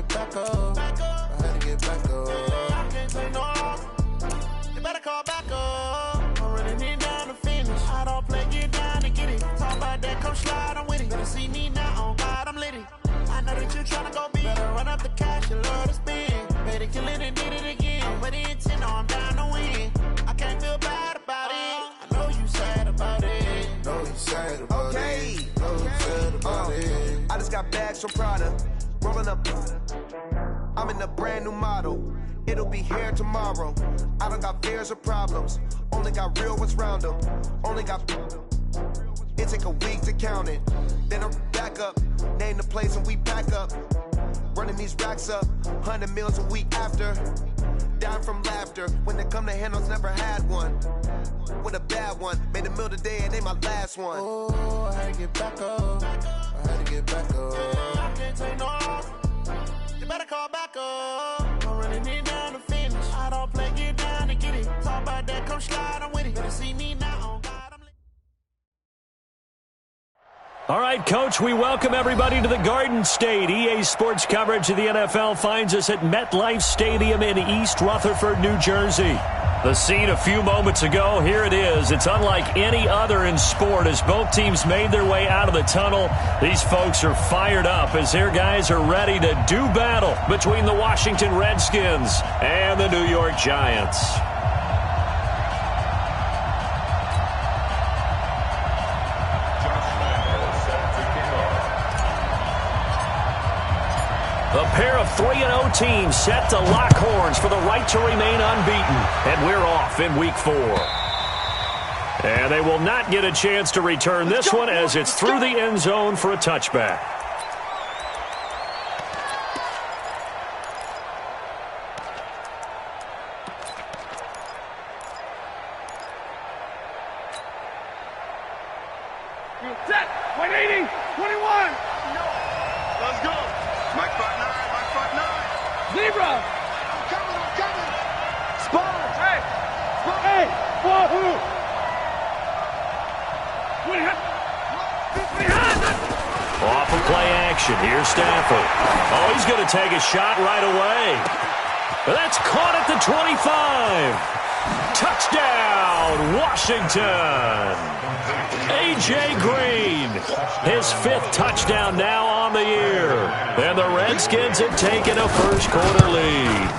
get back up. I had to get back up. I can't take no loss. You better call back up. I'm running it down to finish. I don't play, get down to get it. Talk about that, come slide, I'm with it. Better see me now, on God, I'm litty. I know that you tryna go big. Better run up the cash, you love to spend. Better kill it and did it again. I'm with the intent, no, I'm down to win. I can't feel bad about it. I know you sad about it. Know you sad about it. Know you sad about it. I just got bags from Prada. Rolling up. I'm in a brand new model. It'll be here tomorrow. I don't got fears or problems. Only got real ones round them. Only got. It take a week to count it. Then I'm back up. Name the place and we pack up. Running these racks up. 100 meals a week after. Down from laughter. When they come to handles, never had one. With a bad one. Made a meal today and they my last one. Oh, I had to get back up. I had to get back up. I can't take no loss. You better call back up. I'm running it down to finish. I don't play, get down to get it. Talk about that, come slide, I'm with it. Better see me now, on God, I'm lit. All right, Coach, we welcome everybody to the Garden State. EA Sports coverage of the NFL finds us at MetLife Stadium in East Rutherford, New Jersey. The scene a few moments ago, here it is. It's unlike any other in sport as both teams made their way out of the tunnel. These folks are fired up as their guys are ready to do battle between the Washington Redskins and the New York Giants. A pair of 3-0 teams set to lock horns for the right to remain unbeaten. And we're off in Week 4. And they will not get a chance to return this one as it's through the end zone for a touchback. Set, 180, 21. Let's go. Mike front 9. Zebra. I'm coming. Spot. Hey, wahoo. Off of play action. Here's Stafford. Oh, he's going to take a shot right away. That's caught at the 25. Touchdown, Washington. A.J. Green, his 5th touchdown now on the year. And the Redskins have taken a first-quarter lead.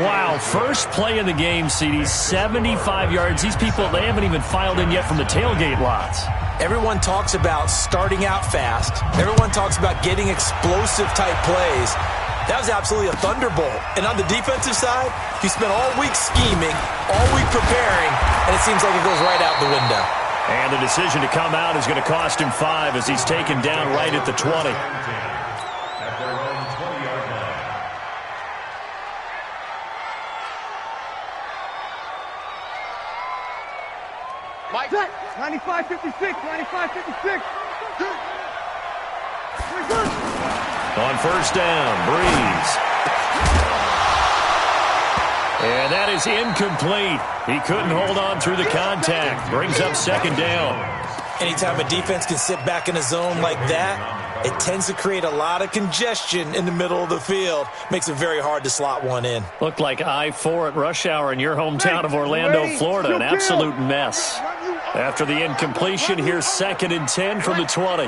Wow, first play of the game, CD, 75 yards. These people, they haven't even filed in yet from the tailgate lots. Everyone talks about starting out fast. Everyone talks about getting explosive-type plays. That was absolutely a thunderbolt. And on the defensive side, you spent all week scheming, all week preparing, and it seems like it goes right out the window. And the decision to come out is going to cost him 5 as he's taken down right at the 20. Mike. 95-56, 95-56. On first down, Breeze. And that is incomplete. He couldn't hold on through the contact. Brings up second down. Anytime a defense can sit back in a zone like that, it tends to create a lot of congestion in the middle of the field. Makes it very hard to slot one in. Looked like I-4 at rush hour in your hometown of Orlando, Florida. An absolute mess. After the incompletion, here's 2nd and 10 from the 20.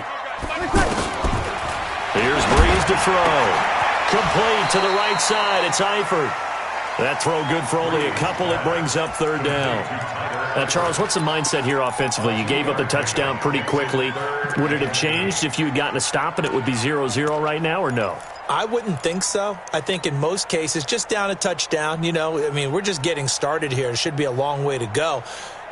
Here's Breeze to throw. Complete to the right side. It's Eifert. That throw good for only a couple. It brings up 3rd down. Now, Charles, what's the mindset here offensively? You gave up the touchdown pretty quickly. Would it have changed if you had gotten a stop and it would be 0-0 right now, or no? I wouldn't think so. I think in most cases, just down a touchdown, we're just getting started here. It should be a long way to go.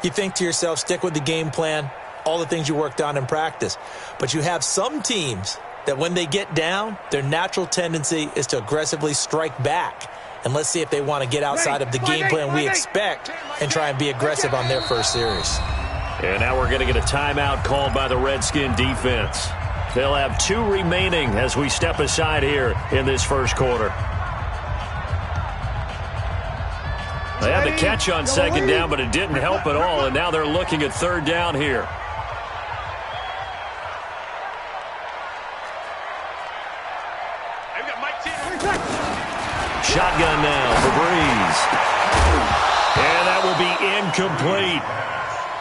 You think to yourself, stick with the game plan, all the things you worked on in practice. But you have some teams that when they get down, their natural tendency is to aggressively strike back. And let's see if they want to get outside of the game plan we expect and try and be aggressive on their first series. And now we're going to get a timeout called by the Redskin defense. They'll have 2 remaining as we step aside here in this first quarter. They had the catch on 2nd down, but it didn't help at all, and now they're looking at 3rd down here. Shotgun now for Breeze. And that will be incomplete.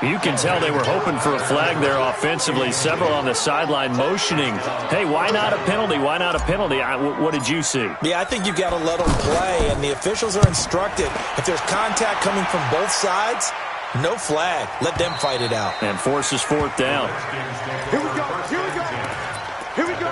You can tell they were hoping for a flag there offensively. Several on the sideline motioning. Hey, why not a penalty? Why not a penalty? What did you see? Yeah, I think you've got to let them play, and the officials are instructed. If there's contact coming from both sides, no flag. Let them fight it out. And forces fourth down. Here we go. Here we go. Here we go.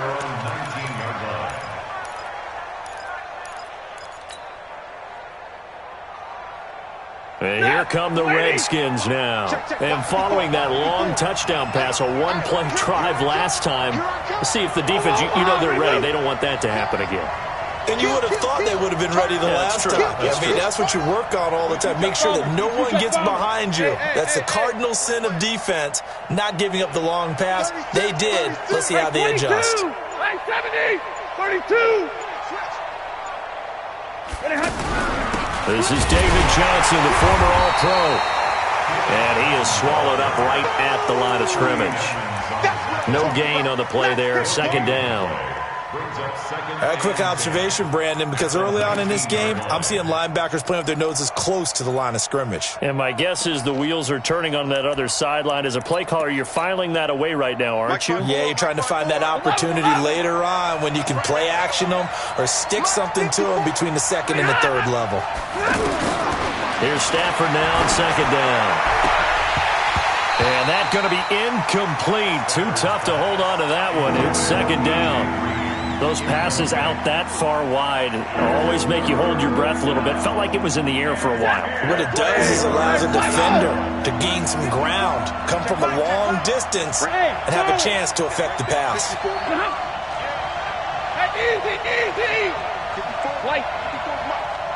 And here come the Redskins now. And following that long touchdown pass, a one-play drive last time, let's see if the defense, you know they're ready. They don't want that to happen again. And you would have thought they would have been ready the last time. That's what you work on all the time. Make sure that no one gets behind you. That's the cardinal sin of defense, not giving up the long pass. They did. Let's see how they adjust. 70, 32. This is David Johnson, the former All-Pro. And he is swallowed up right at the line of scrimmage. No gain on the play there, second down. A quick observation, Brandon, because early on in this game, I'm seeing linebackers playing with their noses close to the line of scrimmage. And my guess is the wheels are turning on that other sideline. As a play caller, you're filing that away right now, aren't you? Yeah, you're trying to find that opportunity later on when you can play action them or stick something to them between the second and the third level. Here's Stafford now on second down. And that's going to be incomplete. Too tough to hold on to that one. It's second down. Those passes out that far wide always make you hold your breath a little bit. Felt like it was in the air for a while. What it does is allows a defender to gain some ground, come from a long distance, and have a chance to affect the pass. Easy, easy.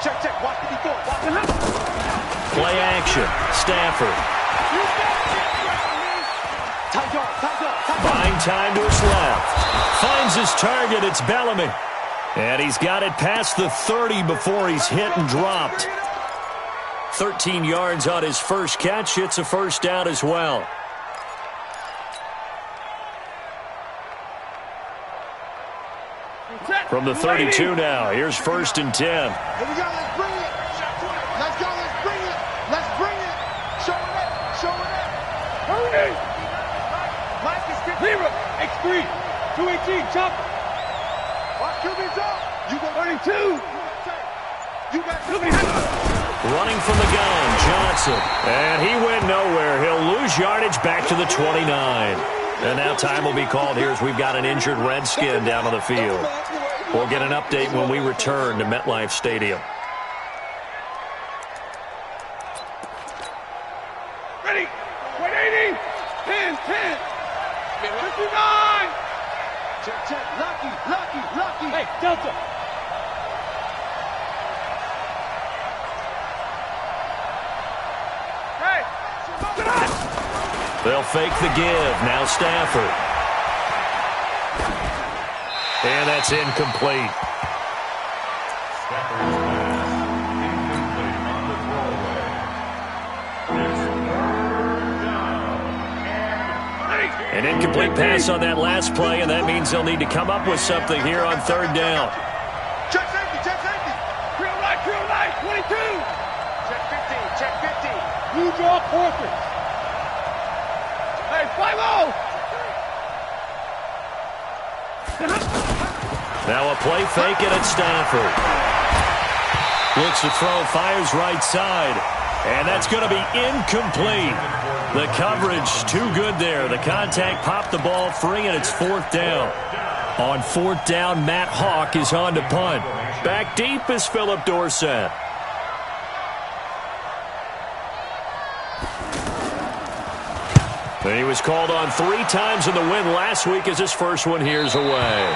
Check. Watch the Play action. Stafford. Buying time to his left. Finds his target. It's Bellamy. And he's got it past the 30 before he's hit and dropped. 13 yards on his first catch. It's a first down as well. From the 32 now. Here's first and 10. Here we go. Let's bring it. Let's go. Let's bring it. Let's bring it. Show it up. Show it up. Hurry. Mike is 0. X3. 218. Chopper. Watch QB's up. You got 32. You got Running from the gun, Johnson. And he went nowhere. He'll lose yardage back to the 29. And now time will be called here as we've got an injured Redskin down on the field. We'll get an update when we return to MetLife Stadium. Ready. 180. 10. 59. check. Lucky. Hey, Delta. Hey. They'll fake the give. Now Stafford. And that's incomplete. An incomplete pass on that last play, and that means they'll need to come up with something here on third down. Check safety. Real light, 22. Check 15. Blue draw, quarter. Hey, 5-0. Now a play fake it at Stafford. Looks to throw, fires right side. And that's going to be incomplete. The coverage too good there. The contact popped the ball free, and it's fourth down. On fourth down, Matt Hawk is on to punt. Back deep is Philip Dorsett. And he was called on 3 times in the win last week as his first one here's away.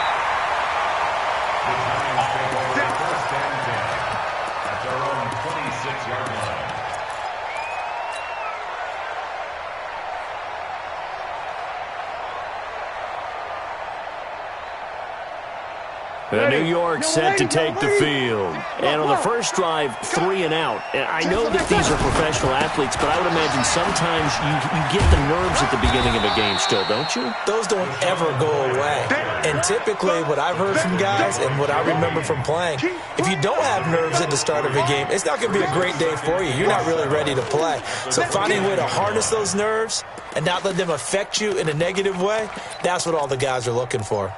New York set to take the field. And on the first drive, 3 and out. And I know that these are professional athletes, but I would imagine sometimes you get the nerves at the beginning of a game still, don't you? Those don't ever go away. And typically what I've heard from guys and what I remember from playing, if you don't have nerves at the start of a game, it's not going to be a great day for you. You're not really ready to play. So finding a way to harness those nerves and not let them affect you in a negative way, that's what all the guys are looking for.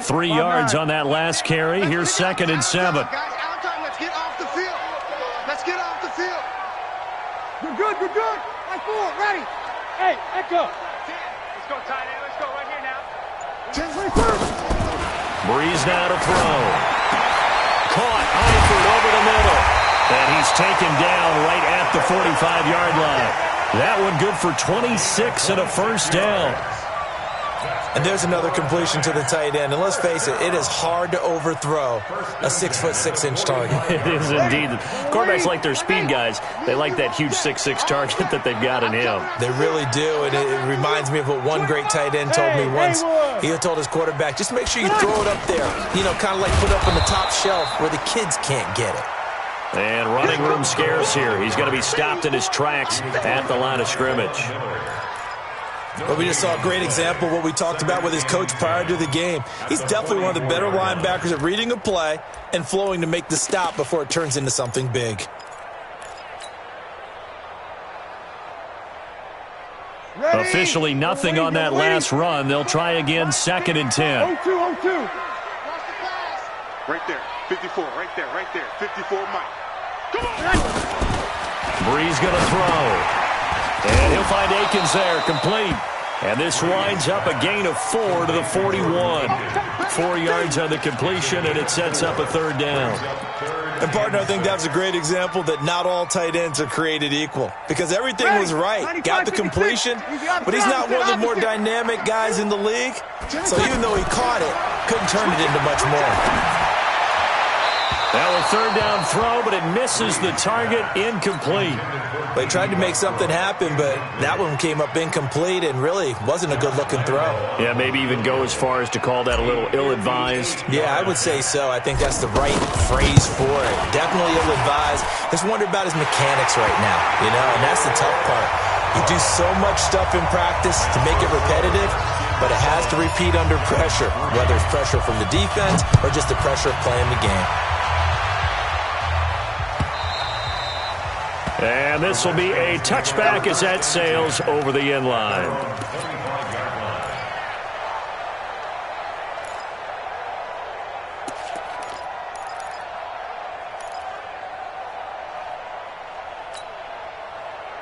3 yards on that last carry. Here's 2nd and 7. Guys, out time. Let's get off the field. Let's get off the field. You're good. You're good. Right forward. Ready. Hey, echo. Let's go, tight end. Let's go right here now. 10 right first. Breeze now to throw. Caught. Eifert over the middle. And he's taken down right at the 45-yard line. That one good for 26 and a first down. And there's another completion to the tight end. And let's face it, it is hard to overthrow a 6'6" target. It is indeed. Quarterbacks like their speed guys. They like that huge 6'6" target that they've got in him. They really do. And it reminds me of what one great tight end told me once. He told his quarterback, just make sure you throw it up there. You know, kind of like put up on the top shelf where the kids can't get it. And running room scarce here. He's going to be stopped in his tracks at the line of scrimmage. But we just saw a great example of what we talked about with his coach prior to the game. He's definitely one of the better linebackers at reading a play and flowing to make the stop before it turns into something big. Ready. Officially nothing on that last run. They'll try again, 2nd and 10. 0-2. Right there. 54. Right there. Right there. 54, Mike. Come on. Breeze going to throw. And he'll find Akins there, complete. And this winds up a gain of 4 to the 41. 4 yards on the completion, and it sets up a 3rd down. And, partner, I think that's a great example that not all tight ends are created equal. Because everything was right. Got the completion, but he's not one of the more dynamic guys in the league. So even though he caught it, couldn't turn it into much more. Now a 3rd down throw, but it misses the target, incomplete. They tried to make something happen, but that one came up incomplete and really wasn't a good-looking throw. Yeah, maybe even go as far as to call that a little ill-advised. Yeah, I would say so. I think that's the right phrase for it. Definitely ill-advised. Just wonder about his mechanics right now, you know, and that's the tough part. You do so much stuff in practice to make it repetitive, but it has to repeat under pressure, whether it's pressure from the defense or just the pressure of playing the game. And this will be a touchback as that sails over the end line.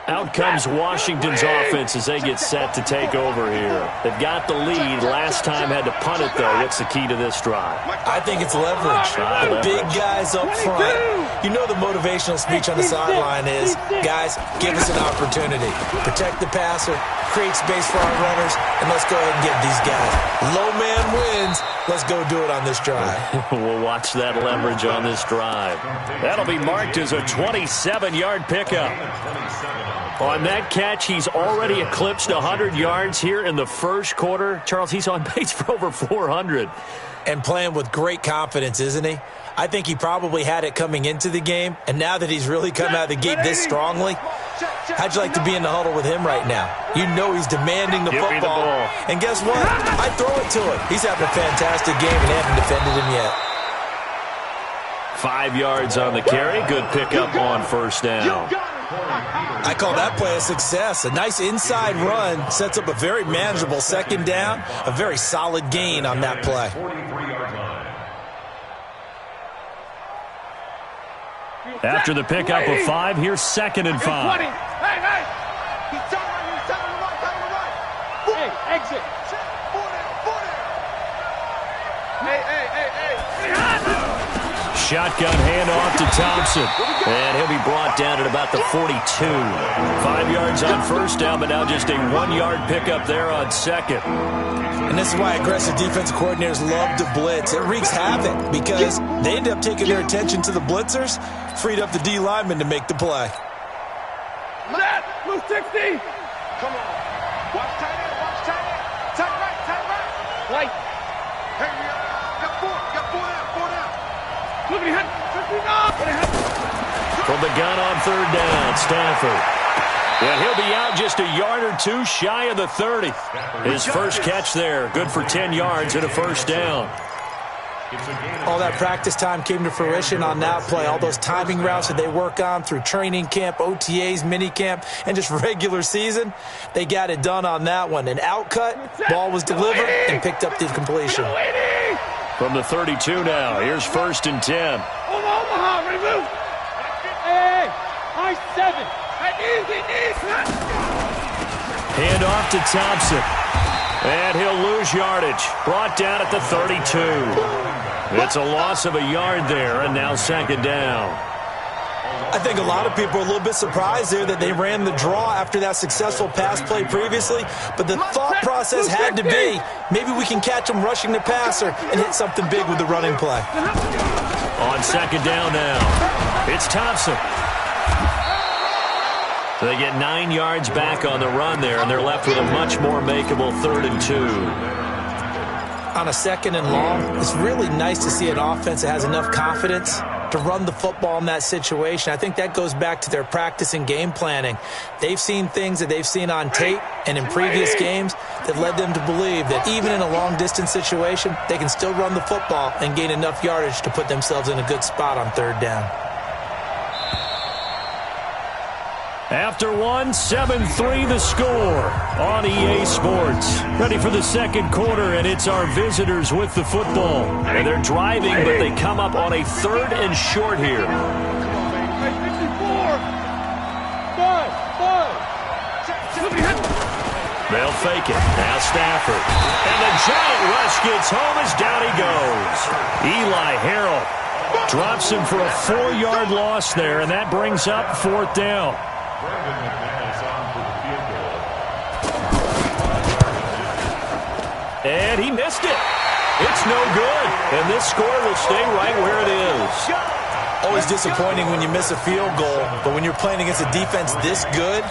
Out comes Washington's offense as they get set to take over here. They've got the lead. Last time had to punt it, though. What's the key to this drive? I think it's leverage. The big guys up front. You know the motivational speech on the sideline is, guys, give us an opportunity. Protect the passer, create space for our runners, and let's go ahead and get these guys. Low man wins. Let's go do it on this drive. We'll watch that leverage on this drive. That'll be marked as a 27-yard pickup. On that catch, he's already eclipsed 100 yards here in the first quarter. Charles, he's on pace for over 400. And playing with great confidence, isn't he? I think he probably had it coming into the game, and now that he's really come out of the gate this strongly, how'd you like to be in the huddle with him right now? You know he's demanding the football. And guess what? I throw it to him. He's having a fantastic game and haven't defended him yet. 5 yards on the carry. Good pickup on first down. I call that play a success. A nice inside run sets up a very manageable 2nd down. A very solid gain on that play. After the pickup of 5, here's 2nd and 5. Hey, hey! He's telling him to right. Hey, exit. Hey. Shotgun handoff to Thompson. And he'll be brought down at about the 42. 5 yards on first down, but now just a 1-yard pickup there on 2nd. And this is why aggressive defensive coordinators love to blitz. It wreaks havoc because they end up taking their attention to the blitzers, freed up the D lineman to make the play. Blue 60. Come on. Watch tight end. Tight right. White. Hey, got four down. Look at him. From the gun on third down, Stafford. And he'll be out just a yard or two shy of the 30. His first catch there, good for 10 yards and a first down. All that practice time came to fruition on that play. All those timing routes that they work on through training camp, OTAs, minicamp, and just regular season, they got it done on that one. An outcut, ball was delivered, and picked up the completion. From the 32 now, here's 1st and 10. Omaha, remove. Hey, high 7. Hand off to Thompson. And he'll lose yardage. Brought down at the 32. It's a loss of a yard there, and now 2nd down. I think a lot of people are a little bit surprised there that they ran the draw after that successful pass play previously, but the thought process had to be, maybe we can catch them rushing the passer and hit something big with the running play. On 2nd down now, it's Thompson. So they get 9 yards back on the run there, and they're left with a much more makeable 3rd and 2. On a 2nd and long, it's really nice to see an offense that has enough confidence to run the football in that situation. I think that goes back to their practice and game planning. They've seen things that they've seen on tape and in previous games that led them to believe that even in a long-distance situation, they can still run the football and gain enough yardage to put themselves in a good spot on 3rd down. After 1, 7-3 the score on EA Sports. Ready for the 2nd quarter, and it's our visitors with the football. And they're driving, but they come up on a 3rd and short here. They'll fake it. Now Stafford. And the giant rush gets home as down he goes. Eli Harrell drops him for a 4-yard loss there, and that brings up 4th down. And he missed it. It's no good. And this score will stay right where it is. Always disappointing when you miss a field goal, but when you're playing against a defense this good,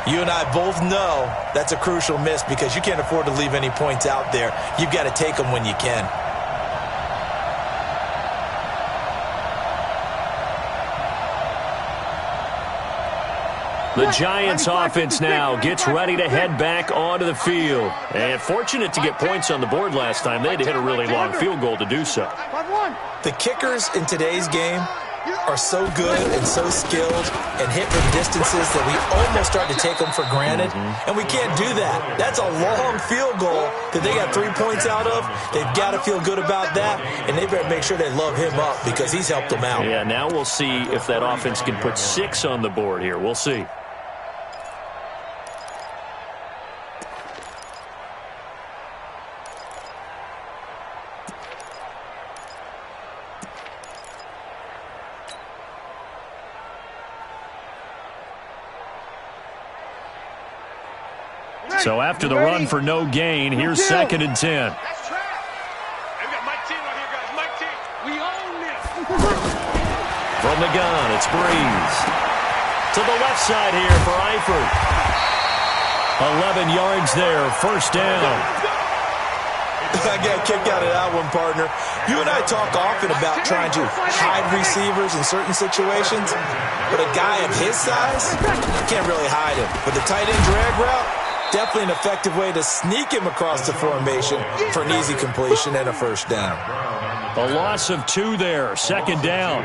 you and I both know that's a crucial miss because you can't afford to leave any points out there. You've got to take them when you can. The Giants offense now gets ready to head back onto the field. And fortunate to get points on the board last time. They had to hit a really long field goal to do so. The kickers in today's game are so good and so skilled and hit from distances that we almost start to take them for granted. And we can't do that. That's a long field goal that they got 3 points out of. They've got to feel good about that, and they better make sure they love him up because he's helped them out. Yeah, now we'll see if that offense can put 6 on the board here. We'll see. So after the run for no gain, here's 2nd and 10. From the gun, it's Breeze. To the left side here for Eifert. 11 yards there, 1st down. I got kicked out of that one, partner. You and I talk often about trying to hide receivers in certain situations, but a guy of his size, you can't really hide him. With the tight end drag route, definitely an effective way to sneak him across the formation for an easy completion and a 1st down. A loss of 2 there, 2nd down.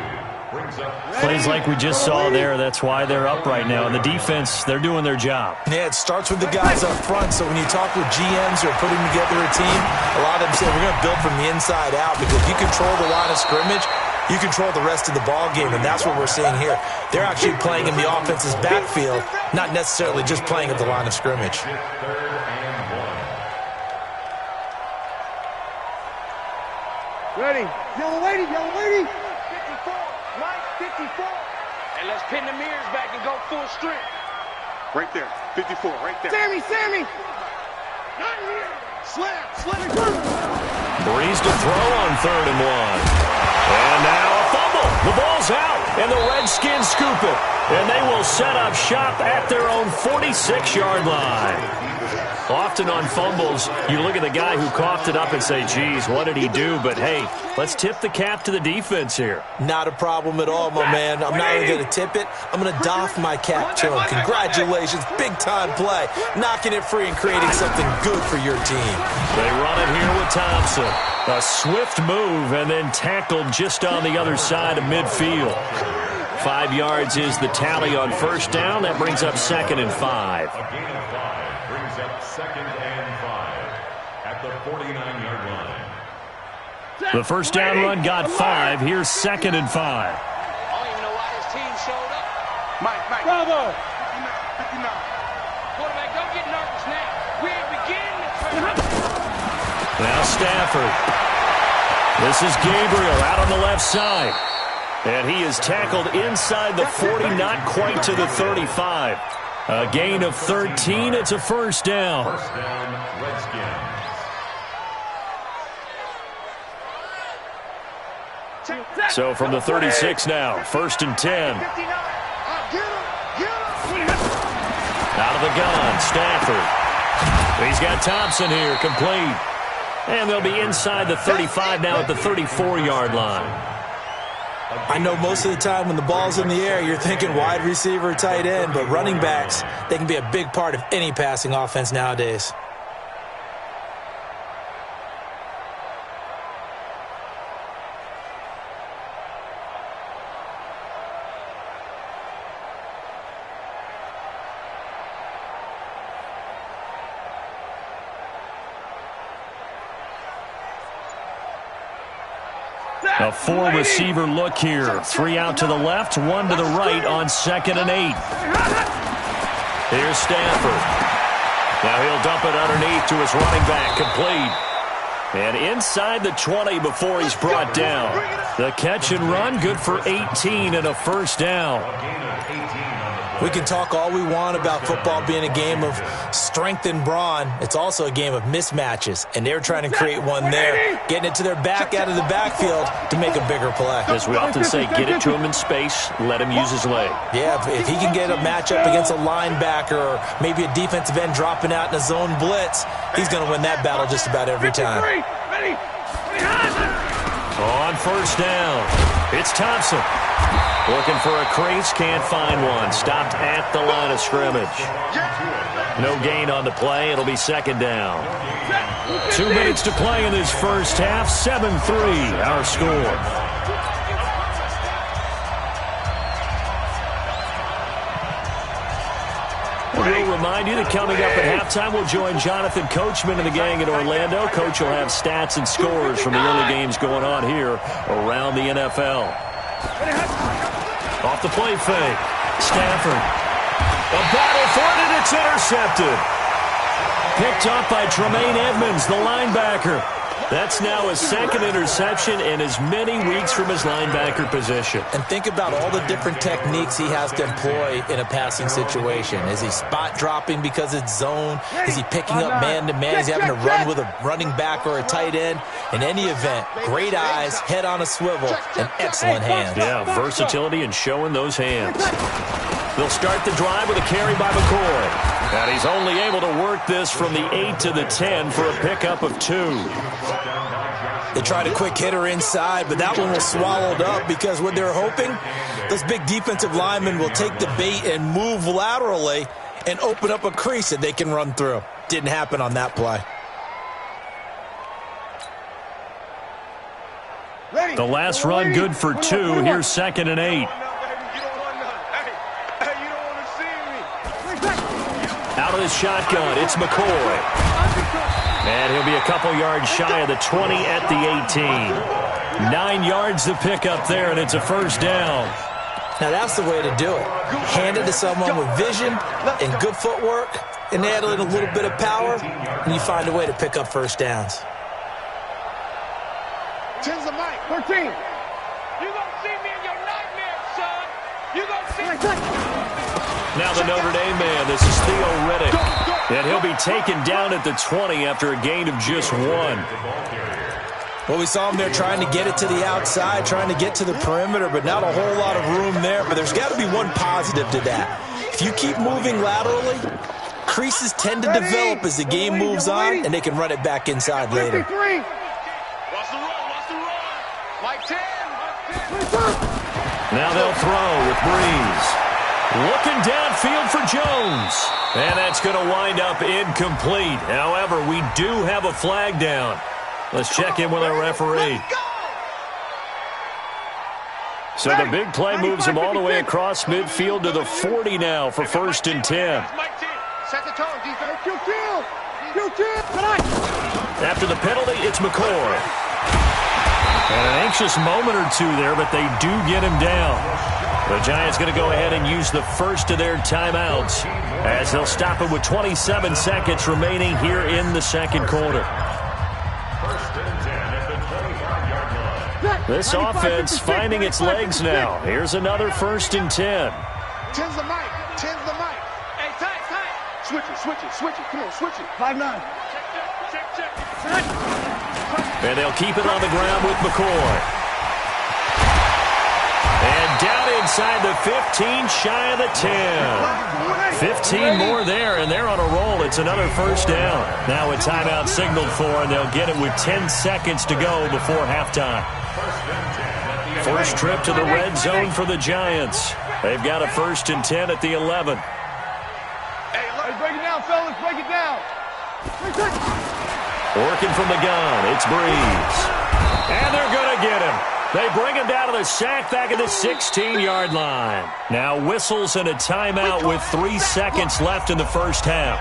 Plays like we just saw there, that's why they're up right now. And the defense, they're doing their job. Yeah, it starts with the guys up front. So when you talk with GMs who are putting together a team, a lot of them say we're going to build from the inside out because if you control the line of scrimmage, you control the rest of the ball game, and that's what we're seeing here. They're actually playing in the offense's backfield, not necessarily just playing at the line of scrimmage. Ready. Yellow lady, yellow lady. 54, Mike, 54. And let's pin the mirrors back and go full strength. Right there, 54, right there. Sammy. Not here. Slam. Breeze to throw on 3rd and 1. And now a fumble. The ball's out, and the Redskins scoop it. And they will set up shop at their own 46-yard line. Often on fumbles, you look at the guy who coughed it up and say, geez, what did he do? But, hey, let's tip the cap to the defense here. Not a problem at all, my man. I'm not even going to tip it. I'm going to doff my cap to him. Congratulations. Big-time play. Knocking it free and creating something good for your team. They run it here with Thompson. A swift move and then tackled just on the other side of midfield. 5 yards is the tally on first down. That brings up 2nd and 5. A gain of 5 brings up 2nd and 5 at the 49-yard line. The first down run got 5. Here's 2nd and 5. I don't even know why this team showed up. Mike. Bravo. 59. Quarterback, don't get nervous now. We ain't beginning to turn. Now Stafford. This is Gabriel out on the left side. And he is tackled inside the 40, not quite to the 35. A gain of 13. It's a first down. First down, Redskins. So from the 36 now, 1st and 10. Out of the gun, Stafford. He's got Thompson here, complete. And they'll be inside the 35 now at the 34-yard line. I know most of the time when the ball's in the air, you're thinking wide receiver, tight end, but running backs, they can be a big part of any passing offense nowadays. A 4-receiver look here. 3 out to the left, 1 to the right on 2nd and 8. Here's Stafford. Now he'll dump it underneath to his running back, complete. And inside the 20 before he's brought down. The catch and run, good for 18 and a first down. We can talk all we want about football being a game of strength and brawn. It's also a game of mismatches, and they're trying to create one there, getting it to their back out of the backfield to make a bigger play. As we often say, get it to him in space, let him use his leg. Yeah, if he can get a matchup against a linebacker or maybe a defensive end dropping out in a zone blitz, he's going to win that battle just about every time. On first down, it's Thompson. Looking for a crease, can't find one. Stopped at the line of scrimmage. No gain on the play. It'll be 2nd down. 2 minutes to play in this first half. 7-3, our score. We'll remind you that coming up at halftime, we'll join Jonathan Coachman and the gang in Orlando. Coach will have stats and scores from the early games going on here around the NFL. Off the play fake. Stafford. A battle for it, and it's intercepted. Picked up by Tremaine Edmonds, the linebacker. That's now his 2nd interception in as many weeks from his linebacker position. And think about all the different techniques he has to employ in a passing situation. Is he spot dropping because it's zone? Is he picking up man-to-man? Is he having to run with a running back or a tight end? In any event, great eyes, head on a swivel, and excellent hands. Yeah, versatility and showing those hands. They'll start the drive with a carry by McCoy. And he's only able to work this from the 8 to the 10 for a pickup of 2. They tried a quick hitter inside, but that one was swallowed up because what they're hoping, those big defensive linemen will take the bait and move laterally and open up a crease that they can run through. Didn't happen on that play. The last run good for 2. Here's 2nd and 8. Out of the shotgun, it's McCoy. And he'll be a couple yards shy of the 20 at the 18. 9 yards to pick up there, and it's a first down. Now that's the way to do it. Hand it to someone with vision and good footwork, and add in a little bit of power, and you find a way to pick up first downs. 10's the mic. 13. You gonna see me in your nightmares, son. You gonna see me. Now the Notre Dame man, this is Theo Riddick. And he'll be taken down at the 20 after a gain of just 1. Well, we saw him there trying to get it to the outside, trying to get to the perimeter, but not a whole lot of room there. But there's got to be one positive to that. If you keep moving laterally, creases tend to develop as the game moves on, and they can run it back inside later. Watch the run, watch the run. Like 10. Now they'll throw with Breeze. Looking downfield for Jones. And that's going to wind up incomplete. However, we do have a flag down. Let's check in with our referee. So the big play moves him all the way across midfield to the 40 now for 1st and 10. Set the tone, defense. After the penalty, it's McCoy. And an anxious moment or two there, but they do get him down. The Giants going to go ahead and use the first of their timeouts as they'll stop it with 27 seconds remaining here in the second quarter. This offense finding its legs now. Here's another 1st and 10. 10's the mic. 10's the mic. Hey, tight. Switch it. Come on, switch it. 5-9. Check. And they'll keep it on the ground with McCoy. And down inside the 15, shy of the 10. 15 more there, and they're on a roll. It's another 1st down. Now a timeout signaled for, and they'll get it with 10 seconds to go before halftime. First trip to the red zone for the Giants. They've got a 1st and 10 at the 11. Hey, break it down, fellas. Break it down. Working from the gun, it's Breeze. And they're going to get him. They bring him down to the sack back at the 16-yard line. Now whistles and a timeout with 3 seconds left in the first half.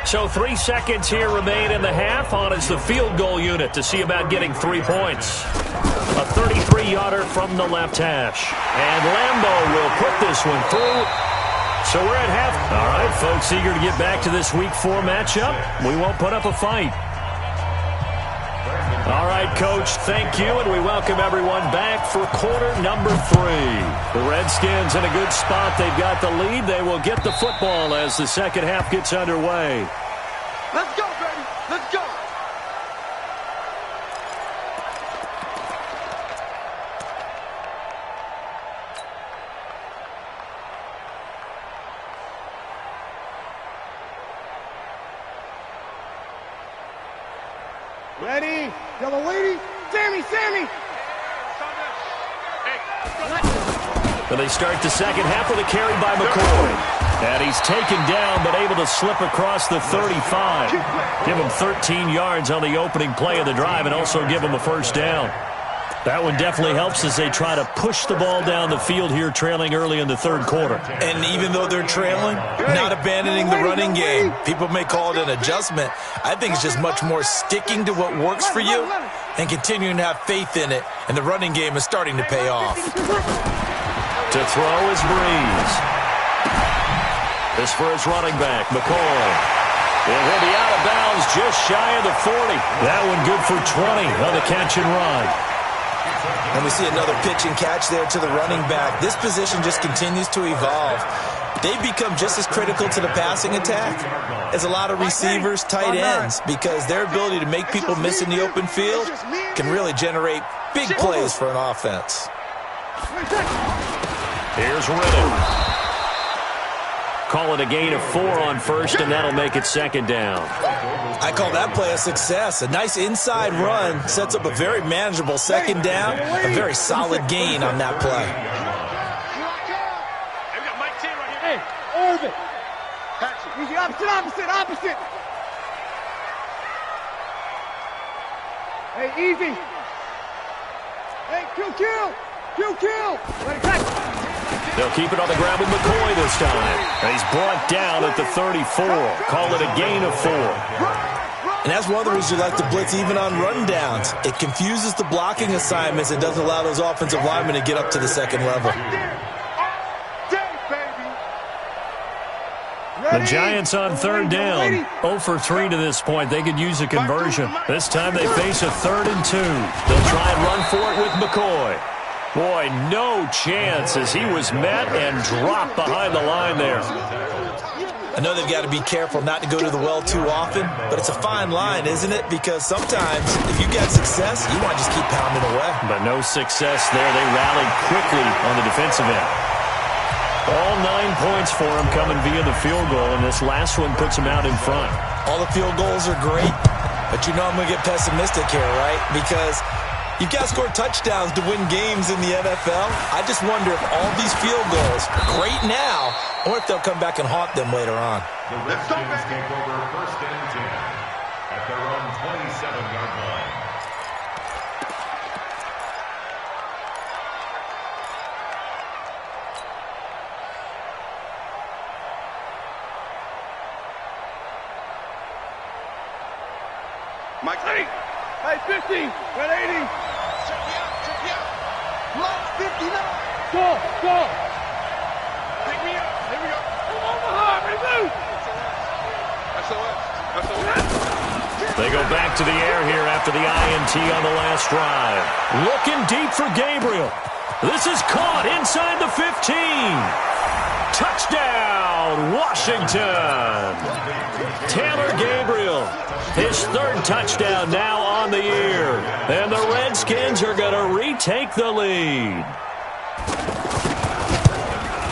So 3 seconds here remain in the half. On is the field goal unit to see about getting 3 points. A 33-yarder from the left hash. And Lambo will put this one through. So we're at half. All right, folks, eager to get back to this Week 4 matchup. We won't put up a fight. All right, Coach, thank you, and we welcome everyone back for quarter number 3. The Redskins in a good spot. They've got the lead. They will get the football as the second half gets underway. Let's go, baby. Let's go. Ready? Yellow lady. Sammy. And they start the second half with a carry by McCoy. And he's taken down but able to slip across the 35. Give him 13 yards on the opening play of the drive and also give him a 1st down. That one definitely helps as they try to push the ball down the field here, trailing early in the third quarter. And even though they're trailing, not abandoning the running game. People may call it an adjustment. I think it's just much more sticking to what works for you and continuing to have faith in it. And the running game is starting to pay off. To throw is Breeze. This for his running back, McCoy. And he'll be out of bounds just shy of the 40. That one good for 20 on the catch and run. And we see another pitch and catch there to the running back. This position just continues to evolve. They've become just as critical to the passing attack as a lot of receivers, tight ends, because their ability to make people miss in the open field can really generate big plays for an offense. Here's Riddick. Call it a gain of 4 on 1st, and that'll make it 2nd down. I call that play a success. A nice inside run sets up a very manageable 2nd down, a very solid gain on that play. Hey, we got Mike 10 right here. Hey, orbit. Easy, opposite. Hey, easy. Hey, kill. Ready, catch. They'll keep it on the ground with McCoy this time. And he's brought down at the 34. Call it a gain of 4. And that's one of the reasons you like to blitz even on rundowns. It confuses the blocking assignments and doesn't allow those offensive linemen to get up to the second level. The Giants on 3rd down. 0 for 3 to this point. They could use a conversion. This time they face a 3rd and 2. They'll try and run for it with McCoy. Boy, no chance as he was met and dropped behind the line there. I know they've got to be careful not to go to the well too often, but it's a fine line, isn't it? Because sometimes if you get success, you want to just keep pounding away. But no success there. They rallied quickly on the defensive end. All 9 points for them coming via the field goal, and this last one puts them out in front. All the field goals are great, but you know I'm going to get pessimistic here, right? Because you've got to score touchdowns to win games in the NFL. I just wonder if all these field goals are great now, or if they'll come back and haunt them later on. The Redskins take over 1st and 10 at their own 27-yard line. Mike, Hey, 50, got 80. Check me out. Block 59. Go. Pick me up. Here we go. Omaha, ready, move. SOS. They go back to the air here after the INT on the last drive. Looking deep for Gabriel. This is caught inside the 15. Touchdown, Washington. Taylor Gabriel, his 3rd touchdown now on the year. And the Redskins are going to retake the lead.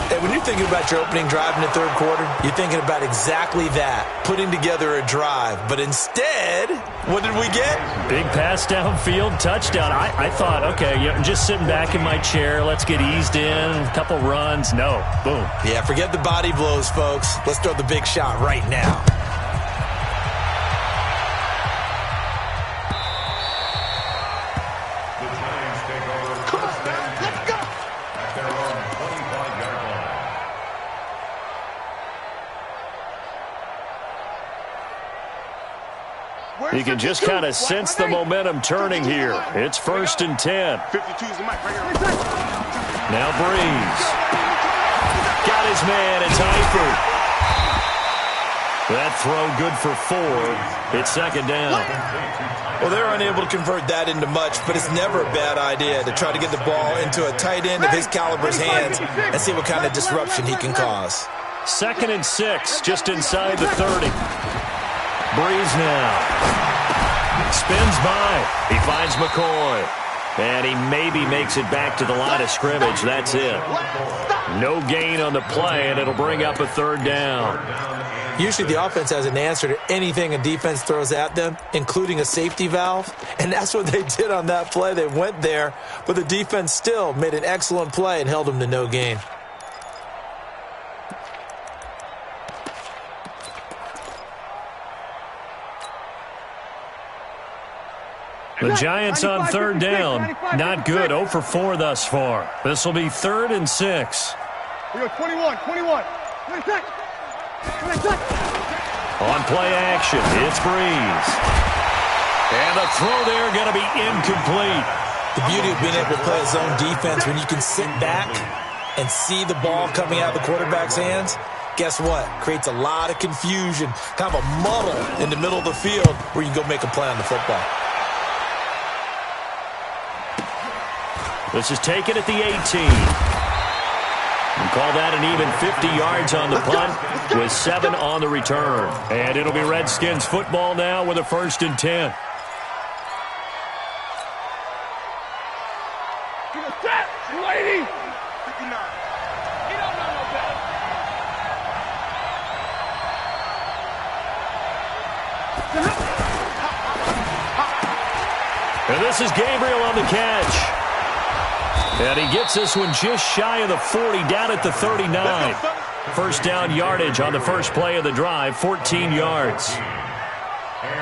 Hey, when you're thinking about your opening drive in the 3rd quarter, you're thinking about exactly that, putting together a drive. But instead, what did we get? Big pass downfield, touchdown. I thought, okay, I'm just sitting back in my chair. Let's get eased in, a couple runs. No, boom. Yeah, forget the body blows, folks. Let's throw the big shot right now. The Giants take over 1st and 10 at their own 25-yard line. You can just kind of sense the momentum turning here. It's 1st and 10. 52's the mic right here. Now Breeze. Got his man. It's Eifert. That throw good for 4. It's 2nd down. Well, they're unable to convert that into much, but it's never a bad idea to try to get the ball into a tight end of his caliber's hands and see what kind of disruption he can cause. 2nd and 6, just inside the 30. Breeze now. Spins by. He finds McCoy. And he maybe makes it back to the line of scrimmage. That's it. No gain on the play, and it'll bring up a 3rd down. Usually the offense has an answer to anything a defense throws at them, including a safety valve. And that's what they did on that play. They went there, but the defense still made an excellent play and held them to no gain. The Giants on 3rd down. Not good. 0 for 4 thus far. This will be 3rd and 6. We go 21. 26. On play action, it's Breeze. And the throw there going to be incomplete. The beauty of being able to play a zone defense when you can sit back and see the ball coming out of the quarterback's hands, guess what? Creates a lot of confusion, kind of a muddle in the middle of the field where you can go make a play on the football. This is taken at the 18. We'll call that an even 50 yards on the punt with 7 on the return. And it'll be Redskins football now with a 1st and 10. Lady. 59. He don't know no better. And this is Gabriel on the catch. And he gets this one just shy of the 40, down at the 39. 1st down yardage on the first play of the drive, 14 yards.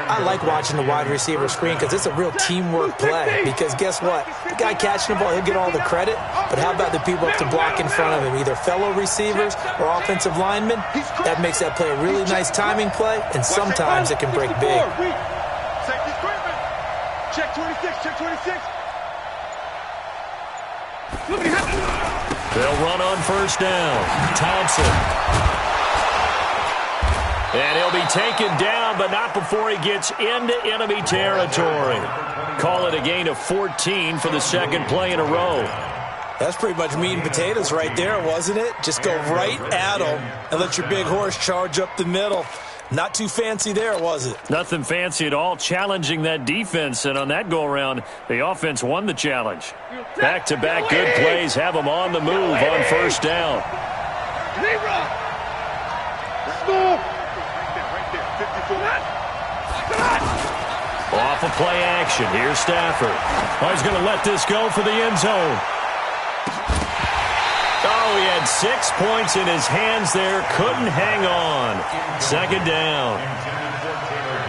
I like watching the wide receiver screen because it's a real teamwork play. Because guess what? The guy catching the ball, he'll get all the credit. But how about the people up to block in front of him, either fellow receivers or offensive linemen? That makes that play a really nice timing play, and sometimes it can break big. Check 26, check 26. They'll run on 1st down. Thompson. And he'll be taken down, but not before he gets into enemy territory. Call it a gain of 14 for the 2nd play in a row. That's pretty much meat and potatoes right there, wasn't it? Just go right at them and let your big horse charge up the middle. Not too fancy there, was it? Nothing fancy at all, challenging that defense. And on that go-around, the offense won the challenge. Back-to-back good plays have them on the move on first down. Off of play action. Here's Stafford. Oh, he's going to let this go for the end zone. Oh, he had 6 points in his hands there. Couldn't hang on. Second down.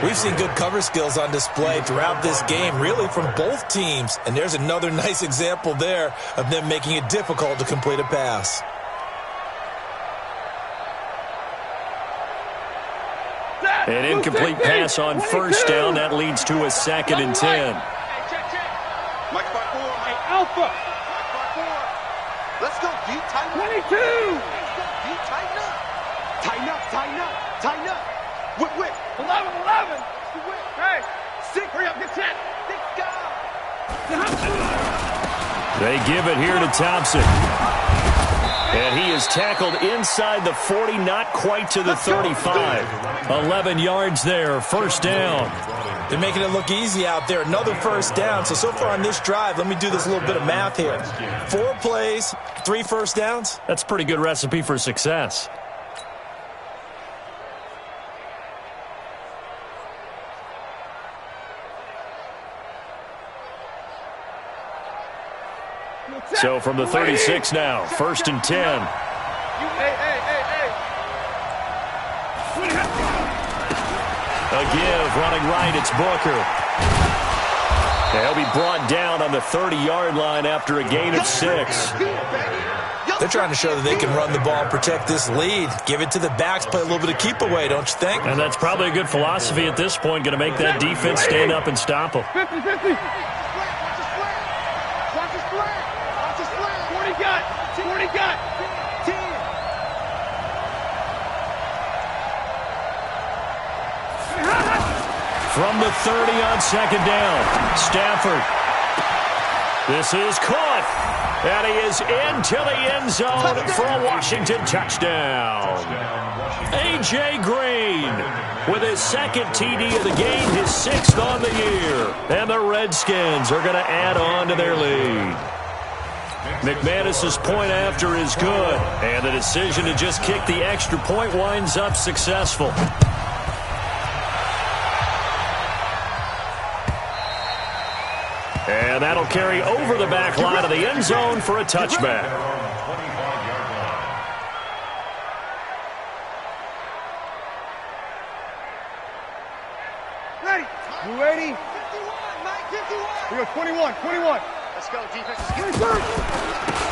We've seen good cover skills on display throughout this game, really from both teams. And there's another nice example there of them making it difficult to complete a pass. An incomplete pass on first down. That leads to a 2nd and 10. Alpha. Let's go deep, tighten up. 22. Let's go deep, tighten up. Tighten up, tighten up, tighten up. Whip. 11. Hey, 6. Hurry up, get 10. 6 down. They give it here to Thompson. And he is tackled inside the 40, not quite to the 35. 11 yards there, first down. They're making it look easy out there. Another first down. So far on this drive, let me do this little bit of math here. 4 plays, 3 first downs. That's a pretty good recipe for success. So from the 36 now, 1st and 10. A give, running right, it's Booker. And he'll be brought down on the 30-yard line after a gain of 6. They're trying to show that they can run the ball and protect this lead. Give it to the backs, play a little bit of keep away, don't you think? And that's probably a good philosophy at this point, going to make that defense stand up and stop them. 50. Got 10. From the 30 on 2nd down, Stafford. This is caught. And he is into the end zone for a Washington touchdown. A.J. Green with his 2nd TD of the game, his 6th on the year. And the Redskins are going to add on to their lead. McManus's point after is good, and the decision to just kick the extra point winds up successful. And that'll carry over the back line of the end zone for a touchback. Ready? You ready? 51, Mike, 51. We go 21. Let's go, defense.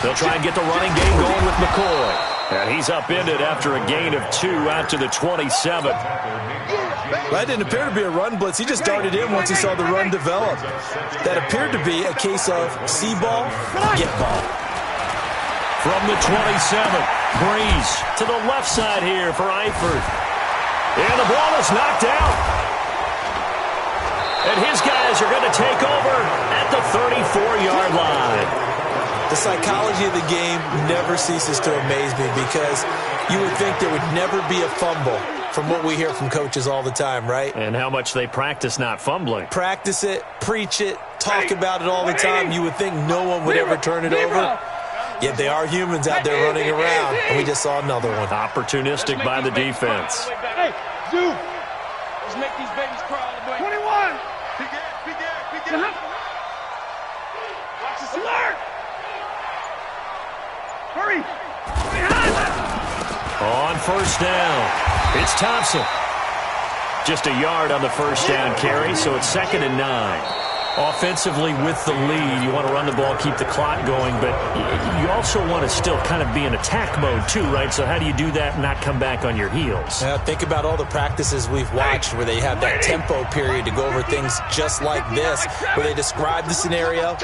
They'll try and get the running game going with McCoy. And he's upended after a gain of 2 out to the 27. That didn't appear to be a run blitz. He just darted in once he saw the run develop. That appeared to be a case of see ball, get ball. From the 27, Breeze to the left side here for Eifert. And the ball is knocked out. And his guys are going to take over at the 34-yard line. The psychology of the game never ceases to amaze me because you would think there would never be a fumble from what we hear from coaches all the time, right? And how much they practice not fumbling. Practice it, preach it, talk about it all the time. You would think no one would ever turn it over. Yet they are humans out there running around, and we just saw another one. Opportunistic by the defense. Hey, Zoom. Let's make these babies crawl. 21. Begin. Watch this alert. Hurry. On first down, it's Thompson. Just a yard on the first down carry, so it's 2nd and 9. Offensively with the lead, you want to run the ball, keep the clock going, but you also want to still kind of be in attack mode too, right? So how do you do that and not come back on your heels? Think about all the practices we've watched where they have that tempo period to go over things just like this, where they describe the scenario,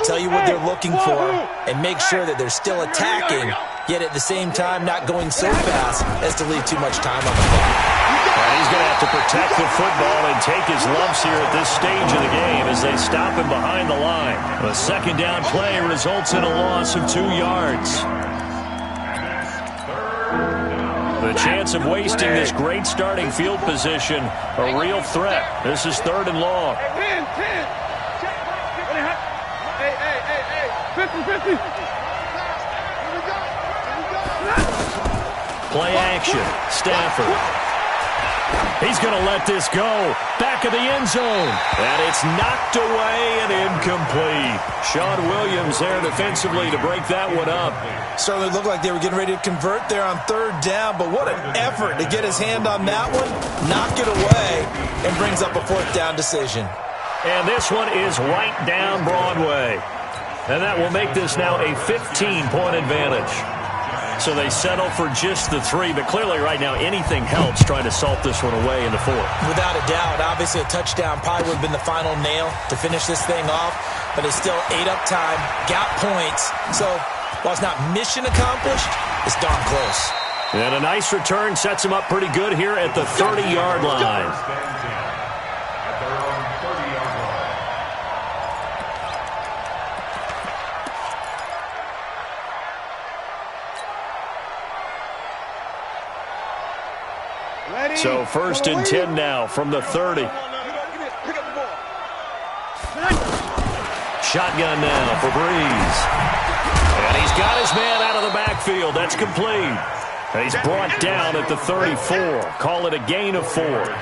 tell you what they're looking for, and make sure that they're still attacking, yet at the same time not going so fast as to leave too much time on the clock. He's going to have to protect the football and take his lumps here at this stage of the game as they stop him behind the line. The second down play results in a loss of 2 yards. The chance of wasting this great starting field position, a real threat. This is 3rd and long. 10. Hey. 50. Play action. Stafford. He's going to let this go. Back of the end zone. And it's knocked away and incomplete. Sean Williams there defensively to break that one up. Certainly looked like they were getting ready to convert there on 3rd down, but what an effort to get his hand on that one, knock it away, and brings up a 4th down decision. And this one is right down Broadway. And that will make this now a 15-point advantage. So they settle for just the 3, but clearly right now anything helps trying to salt this one away in the 4th. Without a doubt, obviously a touchdown probably would have been the final nail to finish this thing off, but it's still ate up time, got points. So while it's not mission accomplished, it's darn close. And a nice return sets him up pretty good here at the 30-yard line. So 1st and 10 now from the 30. Shotgun now for Breeze. And he's got his man out of the backfield. That's complete. And he's brought down at the 34. Call it a gain of 4.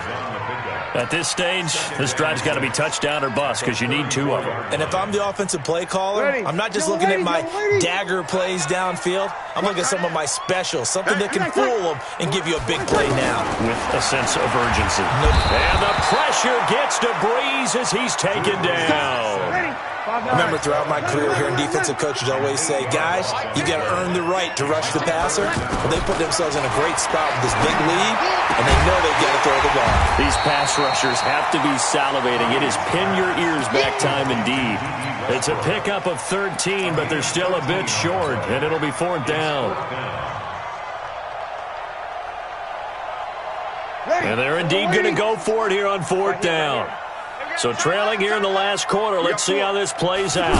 At this stage, this drive's got to be touchdown or bust because you need 2 of them. And if I'm the offensive play caller, I'm not just looking at my dagger plays downfield. I'm looking at some of my specials, something that can fool them and give you a big play now. With a sense of urgency. And the pressure gets to Breeze as he's taken down. I remember throughout my career hearing defensive coaches always say, guys, you got to earn the right to rush the passer. Well, they put themselves in a great spot with this big lead, and they know they've got to throw the ball. These pass rushers have to be salivating. It is pin your ears back time indeed. It's a pickup of 13, but they're still a bit short, and it'll be 4th down. And they're indeed going to go for it here on 4th down. So trailing here in the last quarter, let's see how this plays out.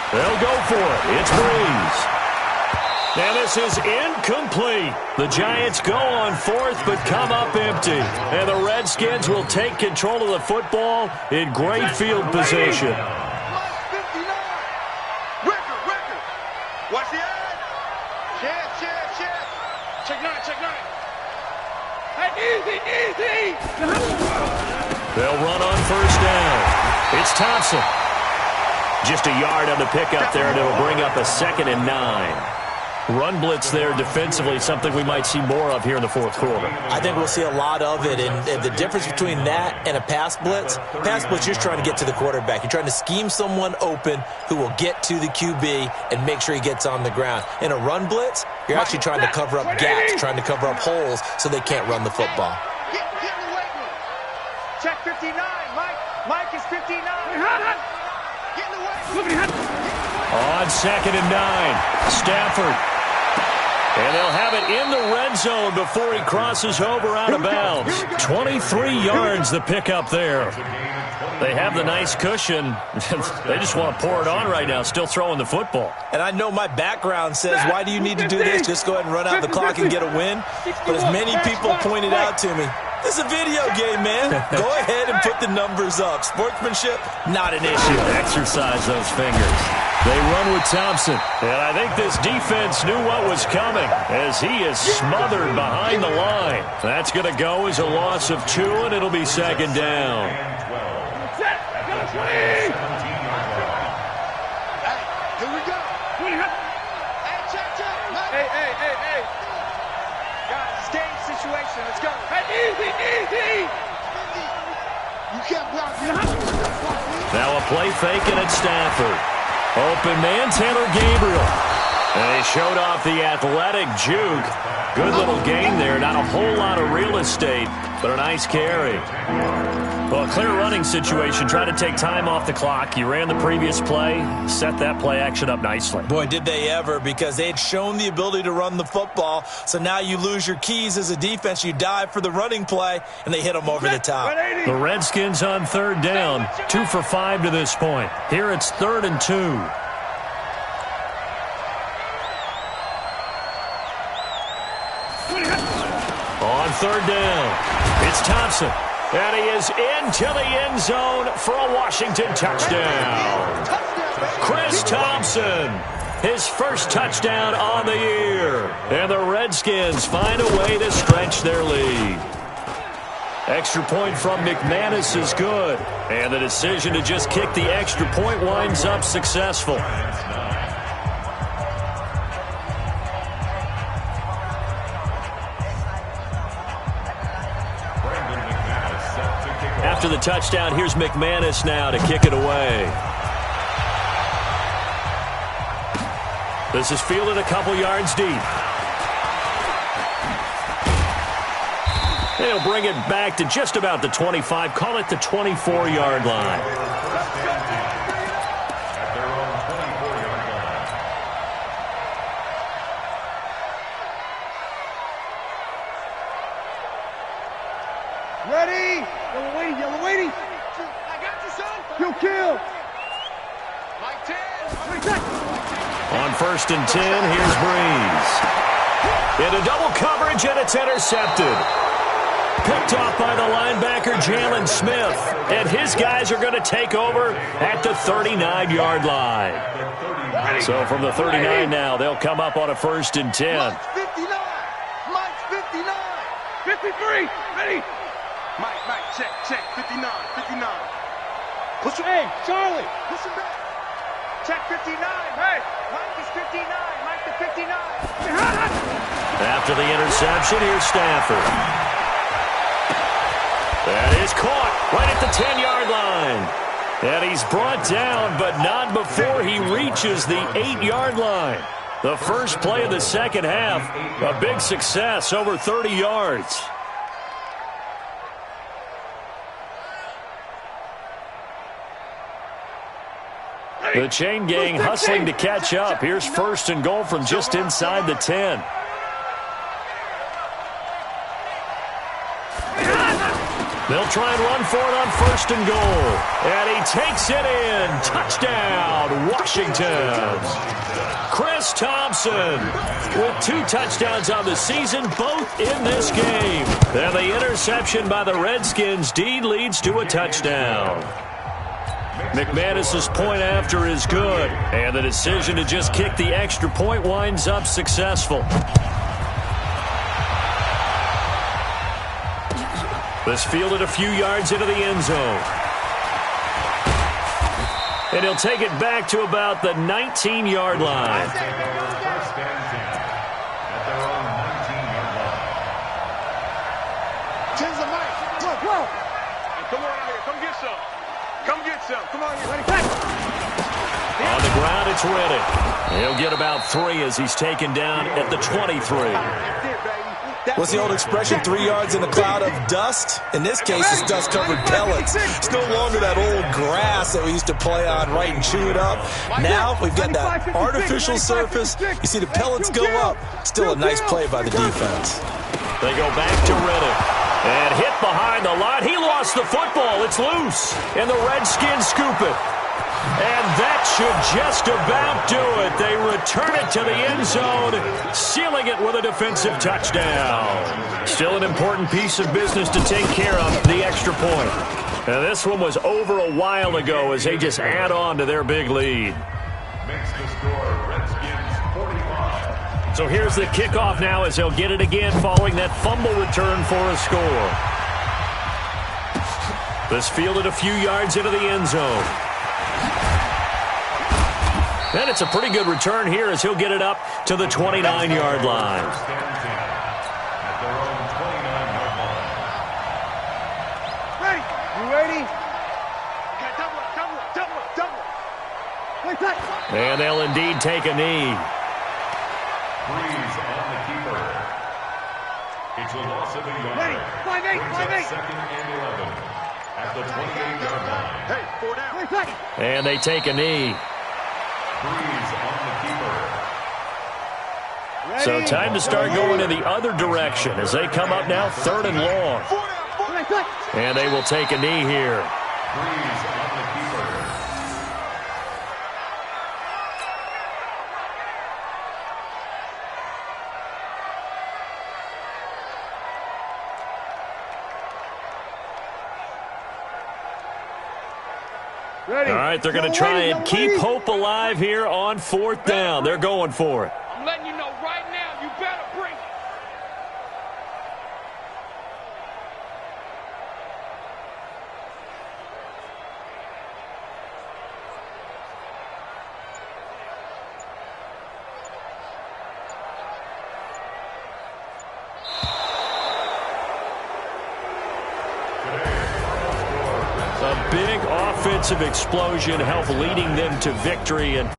They'll go for it. It's Breeze. And this is incomplete. The Giants go on 4th but come up empty. And the Redskins will take control of the football in great field position. Watch the ad. Chance. Check 9. Hey, easy. They'll run on 1st down. It's Thompson. Just a yard on the pickup there, and it'll bring up a 2nd and 9. Run blitz there defensively, something we might see more of here in the 4th quarter. I think we'll see a lot of it, and the difference between that and a pass blitz, you're just trying to get to the quarterback. You're trying to scheme someone open who will get to the QB and make sure he gets on the ground. In a run blitz, you're actually trying to cover up gaps, trying to cover up holes so they can't run the football. Get in the weight room. Check 59, Mike is 59. Get in the weight room. On 2nd and 9, Stafford. And they'll have it in the red zone before he crosses over out of bounds. 23 yards the pickup there. They have the nice cushion. They just want to pour it on right now, still throwing the football. And I know my background says, why do you need to do this? Just go ahead and run out the clock and get a win. But as many people pointed out to me, this is a video game, man. Go ahead and put the numbers up. Sportsmanship, not an issue. Exercise those fingers. They run with Thompson. And I think this defense knew what was coming as he is smothered behind the line. That's going to go as a loss of 2, and it'll be 2nd down. Here we go. Hey. Guys, it's game situation. Let's go. Easy. You can't block. Now a play fake, and it's Stafford. Open man, Taylor Gabriel. And he showed off the athletic juke. Good little gain there. Not a whole lot of real estate, but a nice carry. Well, a clear running situation. Try to take time off the clock. You ran the previous play, set that play action up nicely. Boy, did they ever, because they had shown the ability to run the football. So now you lose your keys as a defense. You dive for the running play, and they hit them over the top. The Redskins on third down. 2 for 5 to this point. Here it's 3rd and 2. On third down, it's Thompson. And he is into the end zone for a Washington touchdown. Chris Thompson, his first touchdown on the year. And the Redskins find a way to stretch their lead. Extra point from McManus is good. And the decision to just kick the extra point winds up successful. After the touchdown, here's McManus now to kick it away. This is fielded a couple yards deep. They'll bring it back to just about the 25. Call it the 24-yard line. At their own 24-yard line. Ready? Yellow waiting. I got you, son. You kill. Mike 10. On 1st and 10, here's Breeze. Into double coverage, and it's intercepted. Picked off by the linebacker, Jalen Smith. And his guys are going to take over at the 39-yard line. So from the 39 now, they'll come up on a 1st and 10. Mike's 59. Mike's 59. 53. Ready? Mike, check, 59. Push your aim, Charlie. Push him back. Check 59. Hey, Mike is 59. Mike the 59. After the interception, here's Stafford. That is caught right at the 10-yard line. And he's brought down, but not before he reaches the 8-yard line. The first play of the second half, a big success, over 30 yards. The chain gang hustling to catch up. Here's 1st and goal from just inside the 10. They'll try and run for it on 1st and goal. And he takes it in. Touchdown, Washington. Chris Thompson with 2 touchdowns on the season, both in this game. And the interception by the Redskins. D leads to a touchdown. McManus's point after is good, and the decision to just kick the extra point winds up successful. This fielded a few yards into the end zone. And he'll take it back to about the 19-yard line. First and 10 at their own 19-yard line. Change the mic. Go. Come on out here. Come get some. Come on here. Ready? On the ground, it's Reddick. He'll get about 3 as he's taken down at the 23. What's the old expression, 3 yards in a cloud of dust? In this case, it's dust-covered pellets. It's no longer that old grass that we used to play on, right, and chew it up. Now we've got that artificial surface. You see the pellets go up. Still a nice play by the defense. They go back to Reddick. And hit behind the line. He lost the football. It's loose. And the Redskins scoop it. And that should just about do it. They return it to the end zone, sealing it with a defensive touchdown. Still an important piece of business to take care of, the extra point. And this one was over a while ago as they just add on to their big lead. Makes the score Redskins 45. So here's the kickoff now as they'll get it again following that fumble return for a score. This fielded a few yards into the end zone. And it's a pretty good return here as he'll get it up to the 29-yard line. First and 10 at their own 29-yard line. Ready? You ready? Okay, double. And they'll indeed take a knee. Freeze on the keeper. It's a loss of a yard. Ready. 5-8, 5-8. Second and 11 at the 28-yard line. Hey, 4 down. And they take a knee. Freeze on the keeper. So time to start going in the other direction as they come up now 3rd and long. And they will take a knee here. Freeze on the keeper. All right, they're going to try and keep hope alive here on 4th down. They're going for it. I'm letting you know right now, you better bring it. A big offensive explosion helped leading them to victory. And